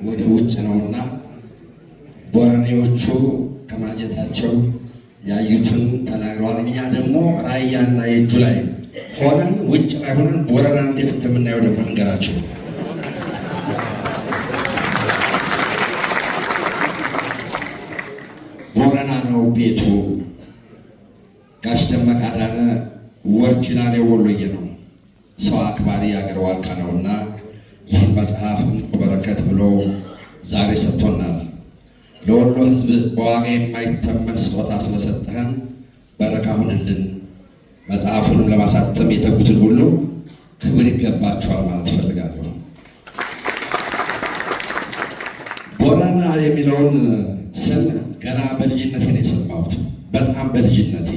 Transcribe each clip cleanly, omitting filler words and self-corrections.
ወደ ውጭ ነውና ቦረኔዎቹ ከማጀታቸው ያዩትን ተናግረዋል። እኛ ደግሞ ራያና የእጁ ላይ ሆነን ውጭ ላይ ሆነን ቦረና እንዴት እንደምናየው ደግሞ እንገራቸው። ቦረና ነው ቤቱ። ጋሽ ደመቀ አዳነ ወርጅናል የወሎዬ ነው፣ ሰው አክባሪ ያገር ዋልካ ነውና ይህን መጽሐፍ በረከት ብሎ ዛሬ ሰጥቶናል። ለወሎ ሕዝብ በዋጋ የማይተመን ስጦታ ስለሰጠህን በረካ ሁንልን። መጽሐፉንም ለማሳተም የተጉትን ሁሉ ክብር ይገባቸዋል ማለት እፈልጋለሁ። ቦረና የሚለውን ስም ገና በልጅነቴ ነው የሰማሁት። በጣም በልጅነቴ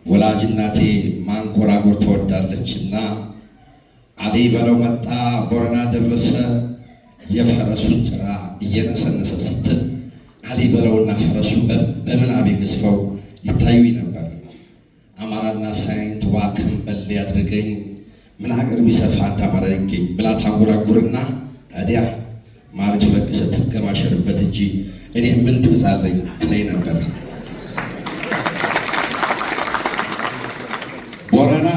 ወላጅ እናቴ ማንጎራጎር ትወዳለችና አሊ በለው መጣ ቦረና ደረሰ የፈረሱን ጭራ እየነሰነሰ ስትል አሊ በለውና ፈረሱ በምናቤ ገዝፈው ይታዩኝ ነበር። አማራና ሳይንት ዋክም በል ያድርገኝ ምን ሀገር ቢሰፋ እንዳማራ ይገኝ ብላ ታንጎራጉርና ታዲያ ማርች ለገሰ ትገማሸርበት እንጂ እኔ ምን ትብዛለኝ ትለኝ ነበር። ቦረና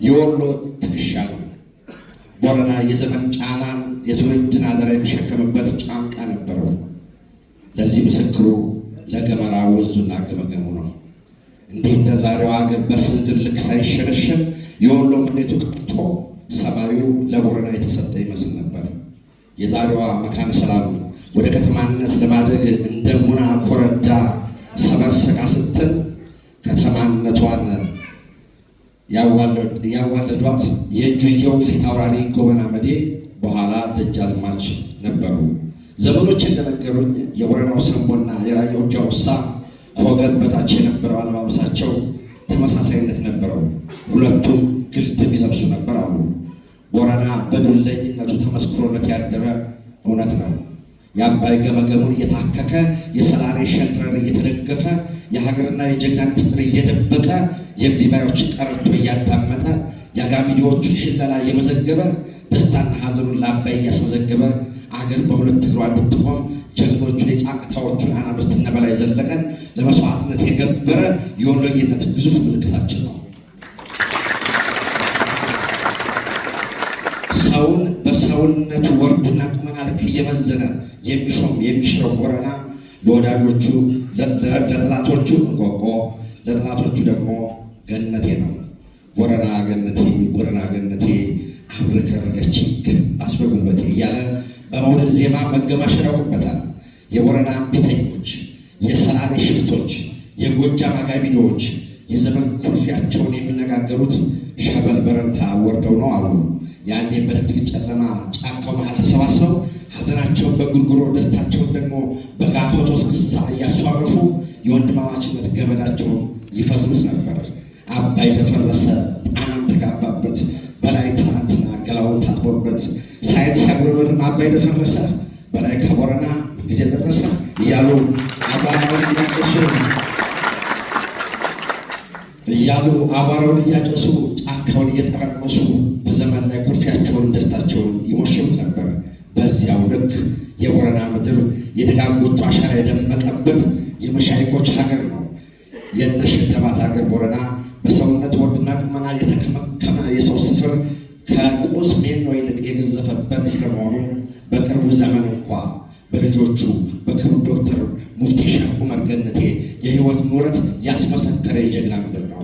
የወሎ ትከሻ ነው። ቦረና የዘመን ጫናን የትውልድን አደራ የሚሸከምበት ጫንቃ ነበረው። ለዚህ ምስክሩ ለገመራ ወንዙና ገመገሙ ነው። እንዲህ እንደ ዛሬው ሀገር በስንዝር ልክ ሳይሸረሸር የወሎ መሬቱ ቀርቶ ሰማዩ ለቦረና የተሰጠ ይመስል ነበር። የዛሬዋ መካነ ሰላም ወደ ከተማነት ለማደግ እንደ ሙና ኮረዳ ሰበርሰቃ ስትል ከተማነቷን ያዋለዷት የእጁየው ፊት አውራሪ ጎበና መዴ በኋላ ደጃዝማች ነበሩ። ዘመዶች እንደነገሩኝ የቦረናው ሰንቦና የራያው ጃውሳ ከወገብ በታች የነበረው አለባበሳቸው ተመሳሳይነት ነበረው። ሁለቱም ግልድም ይለብሱ ነበር አሉ። ቦረና በዱለኝነቱ ተመስክሮለት ያደረ እውነት ነው። የአባይ ገመገሙን እየታከከ የሰላሌ ሸንትረር እየተደገፈ የሀገርና የጀግና ምስጢር እየደበቀ የቢባዮችን ቀረርቶ እያዳመጠ የአጋሚዲዎቹን ሽለላ እየመዘገበ ደስታና ሐዘኑን ለአባይ እያስመዘገበ አገር በሁለት እግሯ እንድትቆም ጀግኖቹን የጫቅታዎቹን አናብስት እነ በላይ ዘለቀን ለመስዋዕትነት የገበረ የወሎዬነት ግዙፍ ምልክታችን ነው። ሰውን በሰውነቱ ወርድና ቁመና ልክ እየመዘነ የሚሾም የሚሽረው ቦረና ለወዳጆቹ ለጠላቶቹ እንቆቆ ለጠላቶቹ ደግሞ ገነቴ ነው። ቦረና ገነቴ ቦረና ገነቴ አብረከረከች ገባች በጉልበቴ እያለ በመውደድ ዜማ መገባሸር ያውቁበታል። የቦረና ቤተኞች፣ የሰላሌ ሽፍቶች፣ የጎጃም አጋሚዶዎች የዘመን ኩርፊያቸውን የሚነጋገሩት ሸበል በረንታ ወርደው ነው አሉ። ያኔ በድቅድቅ ጨለማ ጫካው መሃል ተሰባስበው ሐዘናቸውን በጉርጉሮ ደስታቸውን ደግሞ በጋፎቶ እስክሳ እያስዋረፉ የወንድማማችነት ገመዳቸውን ይፈትሉት ነበር። አባይ ደፈረሰ ጣናም ተጋባበት በላይ ትናንትና ገላውን ታጥቦበት ሳይት ሲያጉረመርም አባይ ደፈረሰ በላይ ከቦረና ጊዜ ደረሰ እያሉ አቧራውን እያጨሱ ጫካውን እየጠረመሱ በዘመን ላይ ኩርፊያቸውን ደስታቸውን ይሞሽሩት ነበር። በዚያው ልክ የቦረና ምድር የደጋጎቹ አሻራ የደመቀበት የመሻይኮች ሀገር ነው። የነሽህ ደባት ሀገር ቦረና በሰውነት ወርድና ቁመና የተከመከመ የሰው ስፍር ከቁስ ሜኖ ይልቅ የገዘፈበት ስለመሆኑ በቅርቡ ዘመን እንኳ በልጆቹ በክቡር ዶክተር ሙፍቲ ሼህ ዑመር ገነቴ የህይወት ኑረት ያስመሰከረ የጀግና ምድር ነው።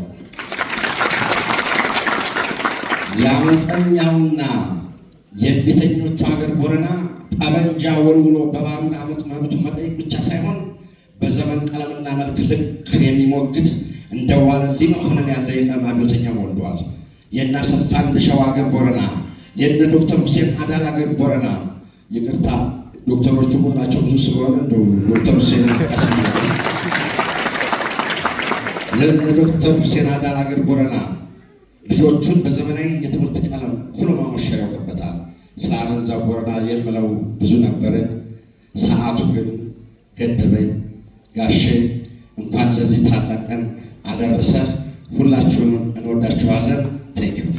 የአመፀኛውና የቤተኞቹ ሀገር ቦረና ጠበንጃ ወልውሎ በባሩድ አመፅ መብቱን መጠየቅ ብቻ ሳይሆን በዘመን ቀለምና መልክ ልክ የሚሞግት እንደ ዋለልኝ መኮንን ያለ የቀድሞ አብዮተኛ ወልዷል። የእነ አሰፋ እንደሻው ሀገር ቦረና፣ የእነ ዶክተር ሁሴን አዳል ሀገር ቦረና፣ ይቅርታ ዶክተሮቹ ሆናቸው ብዙ ስለሆነ እንደው ዶክተር ሁሴን ያስመላል። የእነ ዶክተር ሁሴን አዳል ሀገር ቦረና ልጆቹን በዘመናዊ የትምህርት ቀለም ሁሉ ማሞሸር ያውቅበታል። ስለ አረንዛ ቦረና የምለው ብዙ ነበረኝ፣ ሰዓቱ ግን ገደበኝ። ጋሼ እንኳን ለዚህ ታላቅ ቀን አደረሰ። ሁላችሁንም እንወዳችኋለን። ቴንኪው